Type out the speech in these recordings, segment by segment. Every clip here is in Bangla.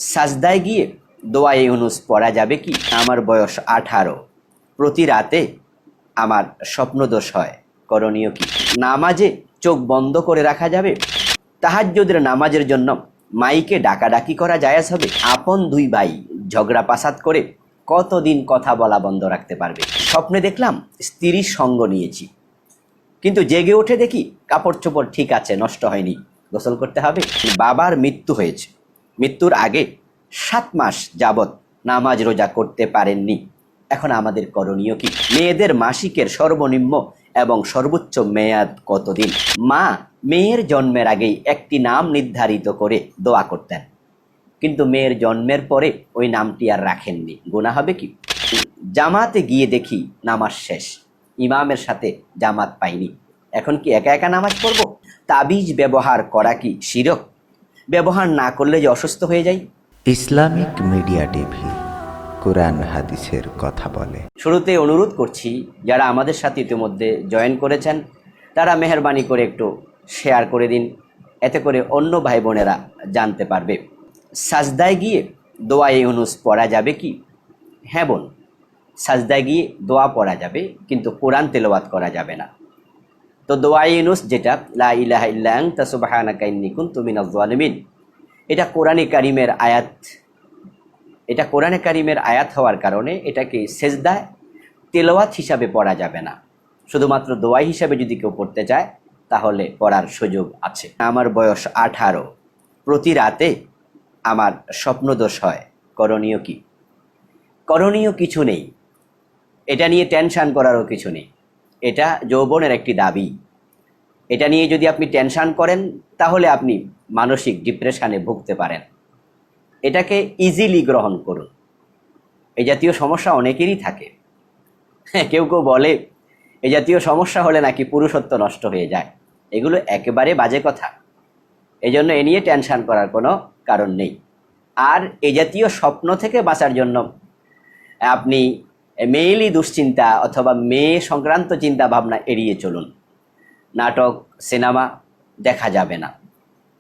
সাজদায় গিয়ে দোয়া ইউনুস পড়া যাবে কি? আমার বয়স 18, প্রতি রাতে আমার স্বপ্নদোষ হয়, করণীয় কি? নামাজে চোখ বন্ধ করে রাখা যাবে? তাহাজ্জুদের নামাজের জন্য মাইকে ডাকাডাকি করা জায়েজ হবে? আপন দুই ভাই ঝগড়া পাসাদ করে কতদিন কথা বলা বন্ধ রাখতে পারবে? স্বপ্নে দেখলাম স্ত্রীর সঙ্গ নিয়েছি, কিন্তু জেগে উঠে দেখি কাপড় চোপড় ঠিক আছে, নষ্ট হয়নি, গোসল করতে হবে? বাবার মৃত্যু হয়েছে, মৃত্যুর আগে 7 মাস যাবৎ নামাজ রোজা করতে পারেননি, এখন আমাদের করণীয় কি? মেয়েদের মাসিকের সর্বনিম্ন এবং সর্বোচ্চ মেয়াদ কতদিন? মা মেয়ের জন্মের আগেই একটি নাম নির্ধারিত করে দোয়া করতেন, কিন্তু মেয়ের জন্মের পরে ওই নামটি আর রাখেননি, গুনাহ হবে কি? জামাতে গিয়ে দেখি নামাজ শেষ, ইমামের সাথে জামাত পাইনি, এখন কি একা একা নামাজ পড়ব? তাবিজ ব্যবহার করা কি শিরক? ব্যবহার না করলে যে অসুস্থ হয়ে যাই? ইসলামিক মিডিয়া টিভি, কোরআন হাদিসের কথা বলে। শুরুতে অনুরোধ করছি, যারা আমাদের সাথে ইতিমধ্যে জয়েন করেছেন তারা মেহেরবানি করে একটু শেয়ার করে দিন, এতে করে অন্য ভাই বোনেরা জানতে পারবে। সাজদায় গিয়ে দোয়া ইউনুস পড়া যাবে কি? হ্যাঁ বোন, সাজদায় গিয়ে দোয়া পড়া যাবে, কিন্তু কোরআন তেলাওয়াত করা যাবে না। তো দোয়া ইউনুস যেটা লা ইলাহা ইল্লা আনতা সুবহানাকা ইন্নী কুনতু মিনাজ জালিমিন, এটা কোরআনে কারিমের আয়াত। এটা কোরআনে কারিমের আয়াত হওয়ার কারণে এটাকে সেজদায় তেলাওয়াত হিসাবে পড়া যাবে না, শুধুমাত্র দোয়া হিসাবে যদি কেউ পড়তে চায় তাহলে পড়ার সুযোগ আছে। আমার বয়স 18, প্রতি রাতে আমার স্বপ্নদোষ হয়, করণীয় কি? করণীয় কিছু নেই, এটা নিয়ে টেনশন করারও কিছু নেই, এটা যৌবনের একটি দাবি। এটা নিয়ে যদি আপনি টেনশন করেন তাহলে আপনি মানসিক ডিপ্রেশনে ভুগতে পারেন। এটাকে ইজিলি গ্রহণ করুন। এই জাতীয় সমস্যা অনেকেরই থাকে। কেউ কেউ বলে এই জাতীয় সমস্যা হলে নাকি পুরুষত্ব নষ্ট হয়ে যায়, এগুলো একেবারে বাজে কথা। এই জন্য এ নিয়ে টেনশন করার কোনো কারণ নেই। আর এই জাতীয় স্বপ্ন থেকে বাঁচার জন্য আপনি মেয়েলি দুশ্চিন্তা অথবা মেয়ে সংক্রান্ত চিন্তা ভাবনা এড়িয়ে চলুন। নাটক, সিনেমা দেখা যাবে না,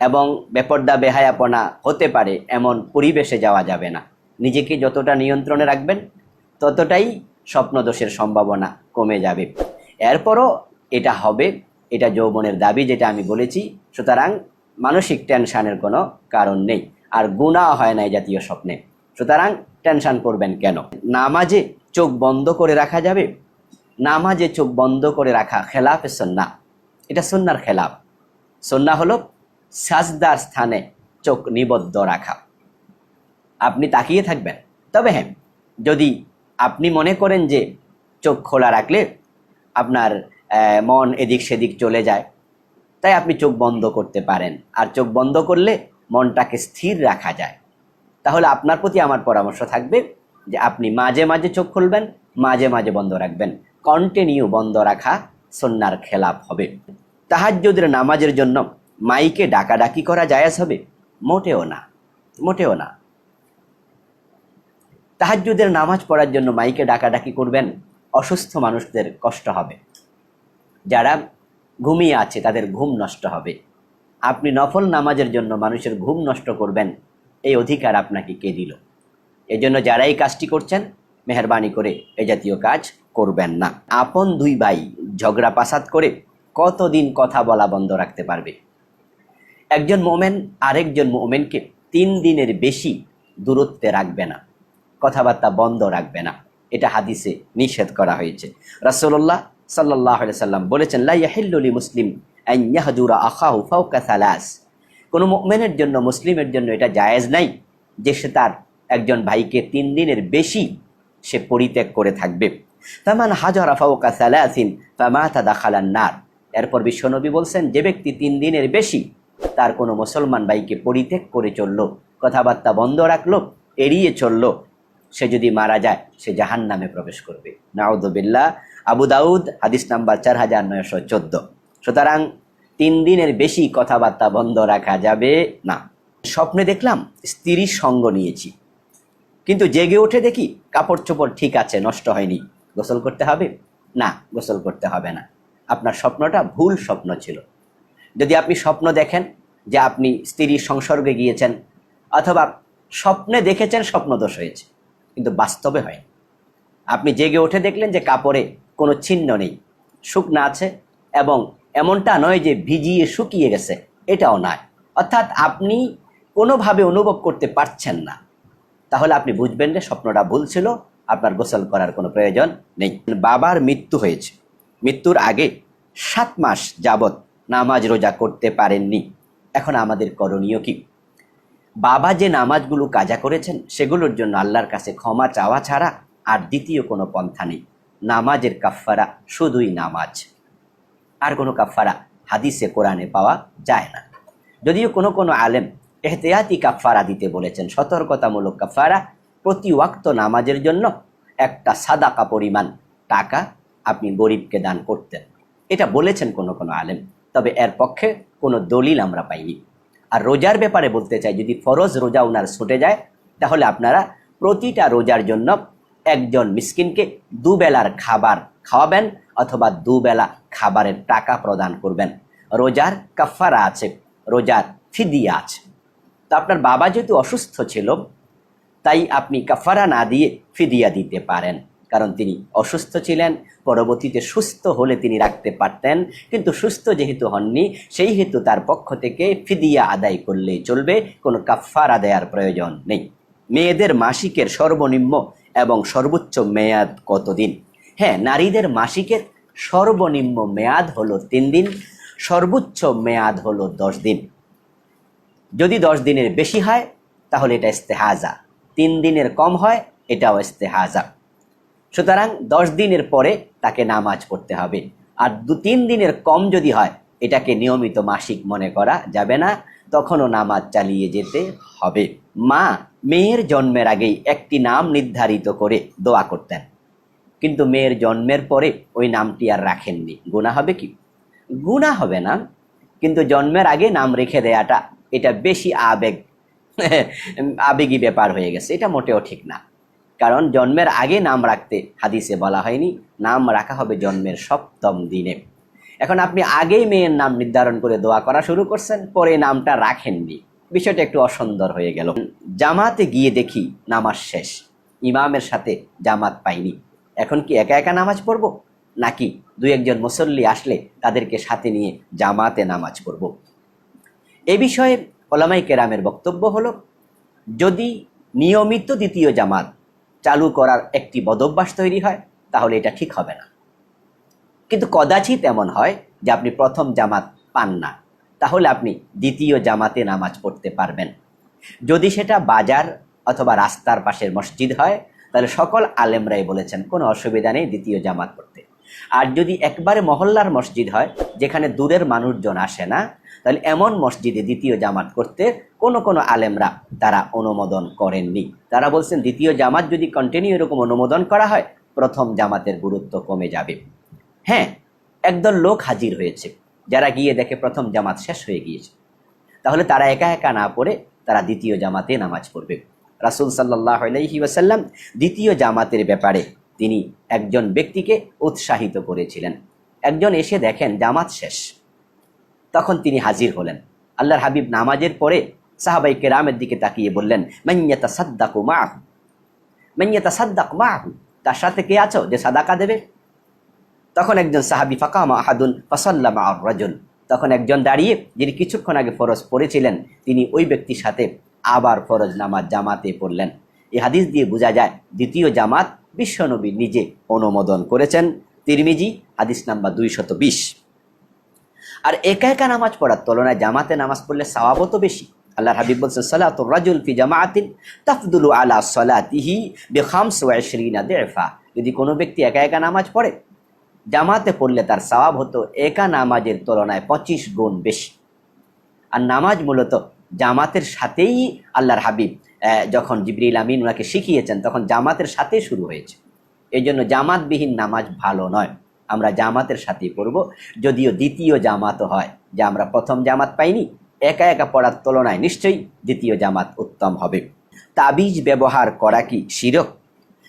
এবং বেপর্দা বেহায়াপনা হতে পারে এমন পরিবেশে যাওয়া যাবে না। নিজেকে যতটা নিয়ন্ত্রণে রাখবেন ততটাই স্বপ্নদোষের সম্ভাবনা কমে যাবে। এরপরও এটা হবে, এটা যৌবনের দাবি যেটা আমি বলেছি, সুতরাং মানসিক টেনশানের কোনো কারণ নেই। আর গুনাহ হয় না এই জাতীয় স্বপ্নে, সুতরাং টেনশন করবেন কেন? নামাজে চোখ বন্ধ করে রাখা যাবে? নামাজে চোখ বন্ধ করে রাখা খেলাফে সুন্নাহ, এটা সুন্নাহর খেলাফ। সুন্নাহ হলো সাজদার স্থানে চোখ নিবদ্ধ রাখা, আপনি তাকিয়ে থাকবেন। তবে হ্যাঁ, যদি আপনি মনে করেন যে চোখ খোলা রাখলে আপনার মন এদিক সেদিক চলে যায়, তাই আপনি চোখ বন্ধ করতে পারেন। আর চোখ বন্ধ করলে মনটাকে স্থির রাখা যায়। তাহলে আপনার প্রতি আমার পরামর্শ থাকবে যে আপনি মাঝে মাঝে চোখ খুলবেন, মাঝে মাঝে বন্ধ রাখবেন। কন্টিনিউ বন্ধ রাখা সুন্নাহর খেলাফ হবে। তাহাজ্জুদের নামাজের জন্য মাইকে ডাকাডাকি করা জায়েজ হবে? মোটেও না, মোটেও না। তাহাজ্জুদের নামাজ পড়ার জন্য মাইকে ডাকাডাকি করবেন, অসুস্থ মানুষদের কষ্ট হবে, যারা ঘুমিয়ে আছে তাদের ঘুম নষ্ট হবে। আপনি নফল নামাজের জন্য মানুষের ঘুম নষ্ট করবেন, এই অধিকার আপনাকে কে দিল? এজন্য যারা এই কাজটি করছেন মেহেরবানি করে এ জাতীয় কাজ করবেন না। আপন দুই ভাই ঝগড়া পাসাদ করে কতদিন কথা বলা বন্ধ রাখতে পারবে? একজন মোমেন আরেকজন মোমেনকে 3 দিনের বেশি দূরত্বে রাখবে না, কথাবার্তা বন্ধ রাখবে না, এটা হাদিসে নিষেধ করা হয়েছে। রাসূলুল্লাহ সাল্লাল্লাহু আলাইহি সাল্লাম বলেছেন, লা ইয়াহিল্লু লি মুসলিম আন ইয়াহজুরা আখাহু ফাওকা সালাস। কোনো মুমিনের জন্য, মুসলিমের জন্য এটা জায়েজ নাই যে সে তার একজন ভাইকে 3 দিনের বেশি সে পরিত্যাগ করে থাকবে। ফামান হাজারা ফাওকা সালাসিন ফামাতা দাখালান নার। এরপর বিশ্বনবী বলছেন, যে ব্যক্তি 3 দিনের বেশি তার কোনো মুসলমান ভাইকে পরিত্যাগ করে চললো, কথাবার্তা বন্ধ রাখলো, এড়িয়ে চললো, সে যদি মারা যায় সে জাহান্নামে প্রবেশ করবে। নাউযুবিল্লাহ। আবু দাউদ হাদিস নাম্বার 4914। সুতরাং 3 দিনের বেশি কথাবার্তা বন্ধ রাখা যাবে না। স্বপ্নে দেখলাম স্ত্রীর সঙ্গ নিয়েছি, কিন্তু জেগে উঠে দেখি কাপড় চোপড় ঠিক আছে, নষ্ট হয়নি, গোসল করতে হবে? না, গোসল করতে হবে না। আপনার স্বপ্নটা ভুল স্বপ্ন ছিল। যদি আপনি স্বপ্ন দেখেন যে আপনি স্ত্রীর সংসর্গে গিয়েছেন, অথবা স্বপ্নে দেখেছেন স্বপ্নদোষ হয়েছে, কিন্তু বাস্তবে হয়। আপনি জেগে উঠে দেখলেন যে কাপড়ে কোনো চিহ্ন নেই, শুকনা আছে, এবং এমনটা নয় যে ভিজিয়ে শুকিয়ে গেছে, এটাও নয়, অর্থাৎ আপনি কোনোভাবে অনুভব করতে পারছেন না, তাহলে আপনি বুঝবেন যে স্বপ্নটা ভুল ছিল, আপনার গোসল করার কোনো প্রয়োজন নেই। বাবার মৃত্যু হয়েছে, মৃত্যুর আগে 7 মাস যাবৎ নামাজ রোজা করতে পারেননি, এখন আমাদের করণীয় কি? বাবা যে নামাজগুলো কাজা করেছেন সেগুলোর জন্য আল্লাহর কাছে ক্ষমা চাওয়া ছাড়া আর দ্বিতীয় কোনো পন্থা নেই। নামাজের কাফফারা শুধুই নামাজ, আর কোনো কাফফারা হাদিসে কোরআনে পাওয়া যায় না। যদিও কোনো আলেম এহতিয়াতি কাফফারা দিতে বলেছেন, সতর্কতামূলক কাফফারা, প্রতি ওয়াক্ত নামাজের জন্য একটা সাদাকা পরিমাণ টাকা আপনি গরিবকে দান করতেন, এটা বলেছেন কোনো আলেম, তবে এর পক্ষে কোনো দলিল আমরা পাইনি। আর রোজার ব্যাপারে বলতে চাই, যদি ফরজ রোজা ওনার ছুটে যায়, তাহলে আপনারা প্রতিটা রোজার জন্য একজন মিসকিনকে 2 বেলার খাবার খাওয়াবেন, অথবা 2 বেলা খাবারের টাকা প্রদান করবেন। রোজার কাফফারা আছে, রোজার ফিদিয়া আছে। তো আপনার বাবা যেহেতু অসুস্থ ছিল, তাই আপনি কাফারা না দিয়ে ফিদিয়া দিতে পারেন, কারণ তিনি অসুস্থ ছিলেন। পরবর্তীতে সুস্থ হলে তিনি রাখতে পারতেন, কিন্তু সুস্থ যেহেতু হননি, সেই হেতু তার পক্ষ থেকে ফিদিয়া আদায় করলেই চলবে, কোনো কাফারা দেওয়ার প্রয়োজন নেই। মেয়েদের মাসিকের সর্বনিম্ন এবং সর্বোচ্চ মেয়াদ কতদিন? হ্যাঁ, নারীদের মাসিকের সর্বনিম্ন মেয়াদ হলো 3 দিন, সর্বোচ্চ মেয়াদ হলো 10 দিন। যদি 10 দিনের বেশি হয় তাহলে এটা ইস্তেহাজা, 3 দিনের কম হয় এটাও ইস্তেহাজা। সুতরাং 10 দিনের পরে তাকে নামাজ পড়তে হবে, আর 2-3 দিনের কম যদি হয় এটাকে নিয়মিত মাসিক মনে করা যাবে না, তখনও নামাজ চালিয়ে যেতে হবে। মা মেয়ের জন্মের আগেই একটি নাম নির্ধারিত করে দোয়া করতেন, কিন্তু মেয়ের জন্মের পরে ওই নামটি আর রাখেননি, গুনাহ হবে কি? গুনাহ হবে না, কিন্তু জন্মের আগে নাম রেখে দেয়াটা এটা বেশি আবেগী ব্যাপার হয়ে গেছে, এটা মোটেও ঠিক না। কারণ জন্মের আগে নাম রাখতে হাদিসে বলা হয়নি, নাম রাখা হবে জন্মের 7ম দিনে। এখন আপনি আগেই মেয়ের নাম নির্ধারণ করে দোয়া করা শুরু করছেন, পরে নামটা রাখেননি, বিষয়টা একটু অসুন্দর হয়ে গেল। জামাতে গিয়ে দেখি নামাজ শেষ, ইমামের সাথে জামাত পাইনি, এখন কি একা একা নামাজ পড়ব, নাকি 2-1 মুসল্লি আসলে তাদেরকে সাথে নিয়ে জামাতে নামাজ পড়ব? এ বিষয়ে ওলামায়ে কেরামের বক্তব্য হলো, যদি নিয়মিত দ্বিতীয় জামাত চালু করার একটি বদভ্যাস তৈরি হয় তাহলে এটা ঠিক হবে না, কিন্তু কদাচিৎ এমন হয় যে আপনি প্রথম জামাত পান না, তাহলে আপনি দ্বিতীয় জামাতে নামাজ পড়তে পারবেন। যদি সেটা বাজার অথবা রাস্তার পাশের মসজিদ হয়, তাহলে সকল আলেমরাই বলেছেন কোনো অসুবিধা নেই দ্বিতীয় জামাত পড়তে। আর যদি একবারে মহল্লার মসজিদ হয়, যেখানে দূরের মানুষজন আসে না, তাহলে এমন মসজিদে দ্বিতীয় জামাত করতে কোনো আলেমরা তারা অনুমোদন করেননি। তারা বলছেন দ্বিতীয় জামাত যদি কন্টিনিউ এরকম অনুমোদন করা হয়, প্রথম জামাতের গুরুত্ব কমে যাবে। হ্যাঁ, একদল লোক হাজির হয়েছে, যারা গিয়ে দেখে প্রথম জামাত শেষ হয়ে গিয়েছে, তাহলে তারা একা একা না পড়ে তারা দ্বিতীয় জামাতে নামাজ পড়বে। রাসূল সাল্লাল্লাহু আলাইহি ওয়াসাল্লাম দ্বিতীয় জামাতের ব্যাপারে তিনি একজন ব্যক্তিকে উৎসাহিত করেছিলেন। একজন এসে দেখেন জামাত শেষ, তখন তিনি হাজির হলেন। আল্লাহর হাবিব নামাজের পরে সাহাবায়ে কেরামের দিকে তাকিয়ে বললেন, মান ইয়াতাসাদ্দাকু মাআহু, মান ইয়াতাসাদ্দাক মাআহু, তার সাথে কে আছো যে সাদাকা দেবে? তখন একজন সাহাবী ফাকামা আহাদুন ফাসাল্লা মা'আর রাজুল, তখন একজন দাঁড়িয়ে, যিনি কিছুক্ষণ আগে ফরজ পড়েছিলেন, তিনি ওই ব্যক্তির সাথে আবার ফরজ নামাজ জামাতে পড়লেন। এই হাদিস দিয়ে বোঝা যায় দ্বিতীয় জামাত বিশ্বনবী নিজে অনুমোদন করেছেন। তিরমিজি হাদিস নাম্বার 220। আর একা একা নামাজ পড়ার তুলনায় জামাতে নামাজ পড়লে সওয়াবও তো বেশি। আল্লাহর হাবিব বলছেন, সালাতুর রাজুল ফি জামাআতিন তাফদুলু আলা সালাতিহি বি25 দিফা। যদি কোনো ব্যক্তি একা একা নামাজ পড়ে, জামাতে পড়লে তার সওয়াব হতো একা নামাজের তুলনায় 25 গুণ বেশি। আর নামাজ মূলত জামাতের সাথেই আল্লাহর হাবিব যখন জিবরিল আমিন ওনাকে শিখিয়েছেন, তখন জামাতের সাথে শুরু হয়েছে। এই জন্য জামাতবিহীন নামাজ ভালো নয়, আমরা জামাতের সাথেই পড়ব। যদিও দ্বিতীয় জামাতও হয়, যে আমরা প্রথম জামাত পাইনি, একা একা পড়ার তুলনায় নিশ্চয়ই দ্বিতীয় জামাত উত্তম হবে। তাবিজ ব্যবহার করা কি শিরক?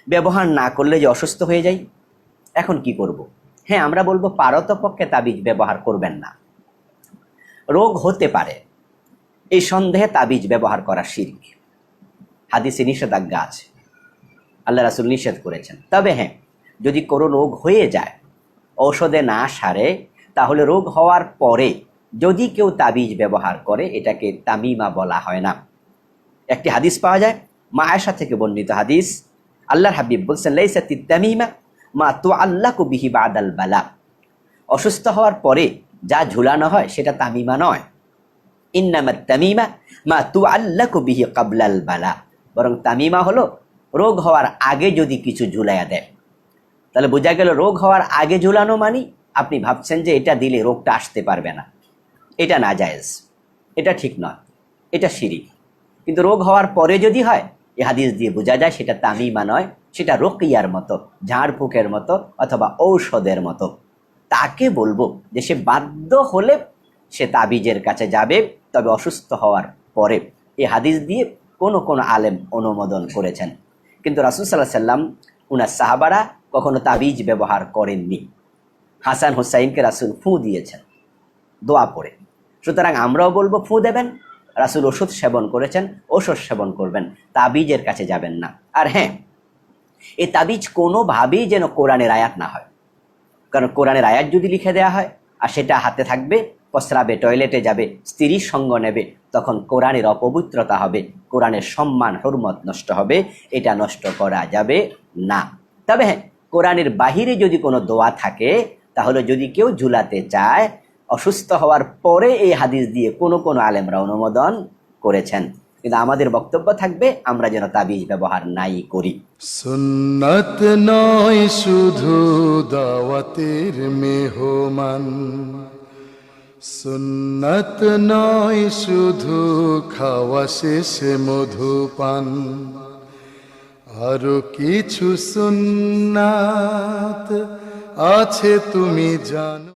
ব্যবহার না করলে যে অসুস্থ হয়ে যাই, এখন কি করব? হ্যাঁ, আমরা বলবো পারতপক্ষে তাবিজ ব্যবহার করবেন না, রোগ হতে পারে এই সন্দেহে তাবিজ ব্যবহার করা শিরক। হাদিসে নিষেধাজ্ঞা আছে, আল্লাহ রাসূল নিষেধ করেছেন। তবে হ্যাঁ, যদি কোনো রোগ হয়ে যায়, ঔষধে না সারে, তাহলে রোগ হওয়ার পরে যদি কেউ তাবিজ ব্যবহার করে, এটাকে তামিমা বলা হয় না। একটি হাদিস পাওয়া যায়, মা আয়েশা থেকে বর্ণিত হাদিস, আল্লাহর হাবিব বলছেন, লাইসাতিত তামিমা মা তুআল্লাকু বিহি বাদাল বালা। অসুস্থ হওয়ার পরে যা ঝুলানো হয় সেটা তামিমা নয়। ইন্নামাত তামিমা মা তুআল্লাকু বিহি ক্বাবলাল বালা। বরং তামিমা হলো রোগ হওয়ার আগে যদি কিছু ঝুলাইয়া দেয়। তাহলে বোঝা গেল রোগ হওয়ার আগে ঝুলানো মানে আপনি ভাবছেন যে এটা দিলে রোগটা আসতে পারবে না, এটা নাজায়েজ, এটা ঠিক নয়, এটা শিরিক। কিন্তু রোগ হওয়ার পরে যদি হয়, এই হাদিস দিয়ে বোঝা যায় সেটা তামিমা নয়, সেটা রুকিয়ার মতো, ঝাড়ফুঁকের মতো অথবা ঔষধের মতো। তাকে বলবো যে সে বাধ্য হলে সে তাবিজের কাছে যাবে, তবে অসুস্থ হওয়ার পরে। এই হাদিস দিয়ে কোন আলেম অনুমোদন করেছেন, কিন্তু রাসূল সাল্লাল্লাহু আলাইহি সাল্লাম উনার সাহাবারা কখনো তাবিজ ব্যবহার করেননি। হাসান হুসাইনকে রাসূল ফু দিয়েছেন দোয়া পড়ে। সুতরাং আমরাও বলবো ফু দেবেন, রাসূল ওষুধ সেবন করেছেন, ওষুধ সেবন করবেন, তাবিজের কাছে যাবেন না। আর হ্যাঁ, এই তাবিজ কোনোভাবেই যেন কোরআনের আয়াত না হয়। কারণ কোরআনের আয়াত যদি লিখে দেওয়া হয় আর সেটা হাতে থাকবে, প্রস্রাবে টয়লেটে যাবে, স্ত্রীর সঙ্গ নেবে, তখন কোরআনের অপবিত্রতা হবে, কোরআনের সম্মান হুরমত নষ্ট হবে, এটা নষ্ট করা যাবে না। তবে হ্যাঁ, কোরআনের বাহিরে যদি কোনো দোয়া থাকে, তাহলে যদি কেউ ঝুলাতে চায়, অসুস্থ হওয়ার পরে এই হাদিস দিয়ে কোনো আলেমরা অনুমোদন করেছেন। কিন্তু আমাদের বক্তব্য থাকবে আমরা যেন তাবিজ ব্যবহার নাই করি। সুন্নাত নয় শুধু দাওয়াতের মেহমান, সুন্নাত নয় শুধু খাওয়া শেষে মধুপান, আরো কিছু সুন্নাত আছে তুমি জানো।